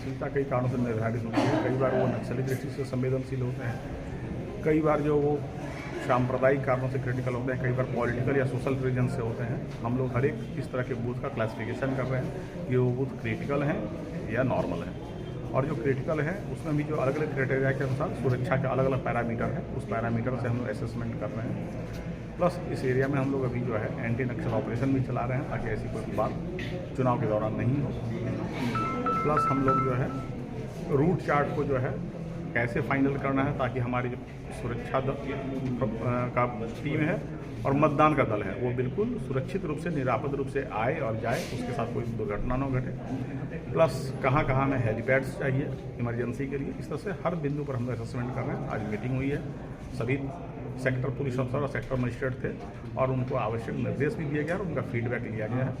संवेदनशीलता कई कारणों से निर्धारित होती है। कई बार वो नक्सली दृष्टि से संवेदनशील होते हैं, कई बार जो वो सांप्रदायिक कारणों से क्रिटिकल होते हैं, कई बार पॉलिटिकल या सोशल रीजन से होते हैं। हम लोग हर एक इस तरह के बूथ का क्लासिफिकेशन कर रहे हैं कि वो बूथ क्रिटिकल हैं या नॉर्मल हैं। और जो क्रिटिकल है उसमें भी जो अलग अलग क्राइटेरिया के अनुसार सुरक्षा के अलग अलग पैरामीटर है, उस पैरामीटर से हम लोग असेसमेंट कर रहे हैं। प्लस इस एरिया में हम लोग अभी जो है एंटी नक्सल ऑपरेशन भी चला रहे हैं ताकि ऐसी कोई बात चुनाव के दौरान नहीं हो। प्लस हम लोग जो है रूट चार्ट को जो है कैसे फाइनल करना है ताकि हमारी जो सुरक्षा का टीम है और मतदान का दल है वो बिल्कुल सुरक्षित रूप से निरापद रूप से आए और जाए, उसके साथ कोई दुर्घटना न घटे। प्लस कहाँ कहाँ हमें हेलीपैड्स चाहिए इमरजेंसी के लिए, इस तरह से हर बिंदु पर हम असेसमेंट कर रहे हैं। आज मीटिंग हुई है, सभी सेक्टर पुलिस अफसर और सेक्टर मजिस्ट्रेट थे और उनको आवश्यक निर्देश भी दिया गया और उनका फीडबैक लिया गया है।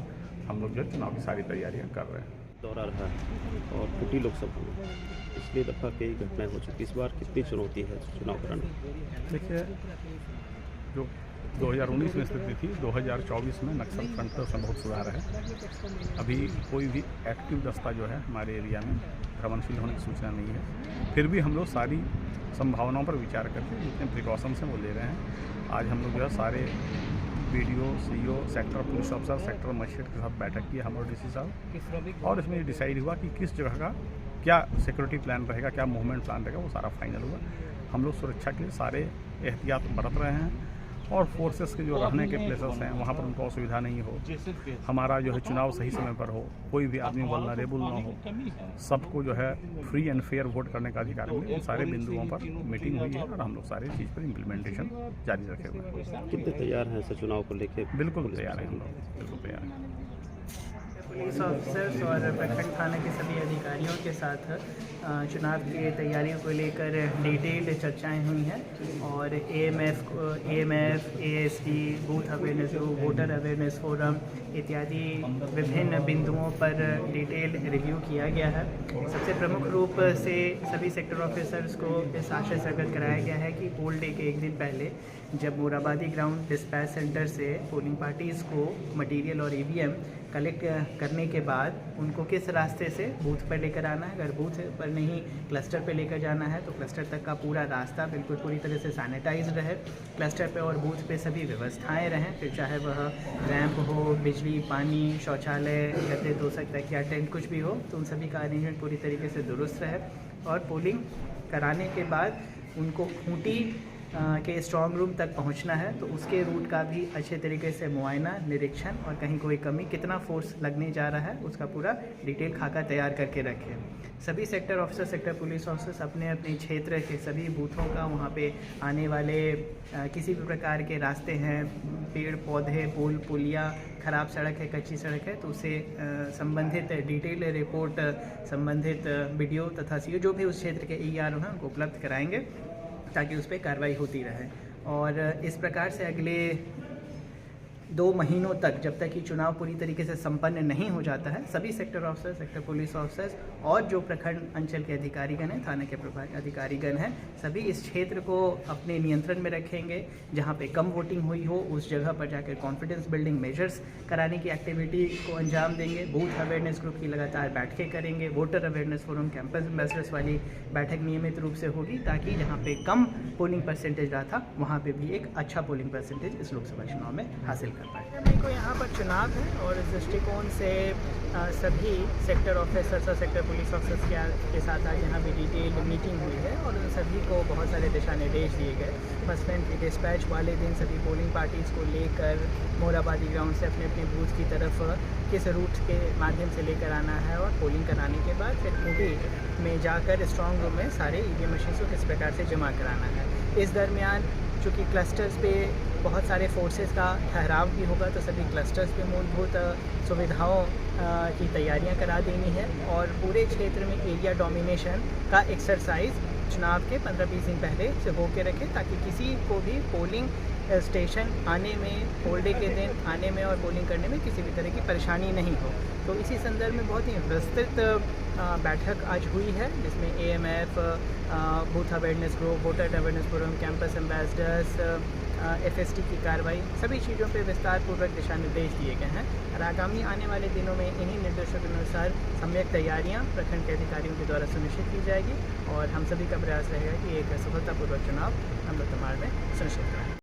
हम लोग जो है चुनाव की सारी तैयारियाँ कर रहे हैं। दौरा रहा है और कुटी लोकसभा में पिछली दफ़ा कई घटनाएं हो चुकी, इस बार कितनी चुनौती है चुनाव कराने? देखिए, जो 2019 में स्थिति थी, 2024 में नक्सल फ्रंट पर बहुत सुधार है। अभी कोई भी एक्टिव दस्ता जो है हमारे एरिया में भ्रमणशील होने की सूचना नहीं है। फिर भी हम लोग सारी संभावनाओं पर विचार करके जितने प्रिकॉशंस हैं वो ले रहे हैं। आज हम लोग जो है सारे BDO, CO, सेक्टर पुलिस अफसर, सेक्टर मजिस्ट्रेट के साथ बैठक की हमारे DC साहब, और इसमें ये डिसाइड हुआ कि किस जगह का क्या सिक्योरिटी प्लान रहेगा, क्या मूवमेंट प्लान रहेगा, वो सारा फाइनल हुआ। हम लोग सुरक्षा के लिए सारे एहतियात बरत रहे हैं और फोर्सेस के जो रहने के प्लेसेस हैं वहाँ पर उनको असुविधा नहीं हो, हमारा जो है चुनाव सही समय पर हो, कोई भी आदमी वल्नरेबल ना हो, सबको जो है फ्री एंड फेयर वोट करने का अधिकार मिले। इन सारे बिंदुओं पर मीटिंग हुई है और हम लोग सारी चीज़ पर इम्प्लीमेंटेशन जारी रखे हुए हैं। कितने तैयार हैं सर चुनाव को लेकर? बिल्कुल तैयार हैं, हम लोग बिल्कुल तैयार हैं। पुलिस ऑफिसर्स और प्रखंड थाना के सभी अधिकारियों के साथ चुनाव की तैयारियों को लेकर डिटेल्ड चर्चाएं हुई हैं और AMF, ASD, booth awareness group, voter awareness forum इत्यादि विभिन्न बिंदुओं पर डिटेल रिव्यू किया गया है। सबसे प्रमुख रूप से सभी सेक्टर ऑफिसर्स को इस आशय से अवगत कराया गया है कि पोल डे के एक दिन पहले जब मोराबादी ग्राउंड डिस्पैच सेंटर से पोलिंग पार्टीज़ को मटेरियल और EVM कलेक्ट करने के बाद उनको किस रास्ते से बूथ पर लेकर आना है। अगर बूथ पर नहीं क्लस्टर पे लेकर जाना है तो क्लस्टर तक का पूरा रास्ता बिल्कुल पूरी तरह से सैनिटाइज रहे, क्लस्टर पे और बूथ पे सभी व्यवस्थाएं रहें, फिर चाहे वह रैंप हो, बिजली, पानी, शौचालय, गद्दे, तोशक, तकिया, टेंट कुछ भी हो, तो उन सभी का अरेंजमेंट पूरी तरीके से दुरुस्त रहे। और पोलिंग कराने के बाद उनको खूंटी के स्ट्रॉन्ग रूम तक पहुंचना है तो उसके रूट का भी अच्छे तरीके से मुआयना, निरीक्षण और कहीं कोई कमी, कितना फोर्स लगने जा रहा है उसका पूरा डिटेल खाका तैयार करके रखें। सभी sector officer, sector police officers अपने अपने क्षेत्र के सभी बूथों का वहां पे आने वाले किसी भी प्रकार के रास्ते हैं, पेड़ पौधे, पुल पुलिया, ख़राब सड़क है, कच्ची सड़क है, तो उससे संबंधित डिटेल रिपोर्ट संबंधित BDO तथा CO जो भी उस क्षेत्र के ERO हैं उनको उपलब्ध कराएंगे ताकि उस पर कार्रवाई होती रहे। और इस प्रकार से अगले 2 महीनों तक, जब तक कि चुनाव पूरी तरीके से संपन्न नहीं हो जाता है, सभी sector officer, sector police officers और जो प्रखंड अंचल के अधिकारीगण हैं, थाने के प्रभारी अधिकारीगण हैं, सभी इस क्षेत्र को अपने नियंत्रण में रखेंगे। जहां पे कम वोटिंग हुई हो उस जगह पर जाकर कॉन्फिडेंस बिल्डिंग मेजर्स कराने की एक्टिविटी को अंजाम देंगे। बूथ अवेयरनेस ग्रुप की लगातार बैठकें करेंगे। Voter awareness forum, campus ambassadors वाली बैठक नियमित रूप से होगी ताकि जहाँ पे कम पोलिंग परसेंटेज रहा था वहाँ पे भी एक अच्छा पोलिंग परसेंटेज इस लोकसभा चुनाव में हासिल कर पाए। को यहाँ पर चुनाव है और इस दृष्टिकोण से सभी सेक्टर ऑफिसर्स और सेक्टर पुलिस ऑफिसर्स के साथ आज यहाँ भी डिटेल मीटिंग हुई है और उन सभी को बहुत सारे दिशा निर्देश दिए गए। मसलन कि डिस्पैच वाले दिन सभी पोलिंग पार्टीज़ को लेकर मोराबादी ग्राउंड से अपने अपने बूथ की तरफ किस रूट के माध्यम से लेकर आना है और पोलिंग कराने के बाद फिर खूंटी में जाकर स्ट्रॉन्ग रूम में सारे EVM मशीन को किस प्रकार से जमा कराना है। इस दरमियान चूँकि क्लस्टर्स पे बहुत सारे फोर्सेस का ठहराव भी होगा तो सभी क्लस्टर्स पे मूलभूत सुविधाओं की तैयारियां करा देनी है और पूरे क्षेत्र में एरिया डोमिनेशन का एक्सरसाइज चुनाव के 15-20 दिन पहले से होके रखें ताकि किसी को भी पोलिंग स्टेशन आने में, पोल डे के दिन आने में और पोलिंग करने में किसी भी तरह की परेशानी नहीं हो। तो इसी संदर्भ में बहुत ही विस्तृत बैठक आज हुई है, जिसमें AMF, booth awareness group, voter awareness forum, campus ambassadors, FST की कार्रवाई, सभी चीज़ों पे विस्तारपूर्वक दिशा निर्देश दिए गए हैं और आगामी आने वाले दिनों में इन्हीं निर्देशों के अनुसार सम्यक तैयारियां प्रखंड के अधिकारियों के द्वारा सुनिश्चित की जाएगी और हम सभी का प्रयास रहेगा कि एक सफलतापूर्वक चुनाव हम लोग तमाड़ में सुनिश्चित करें।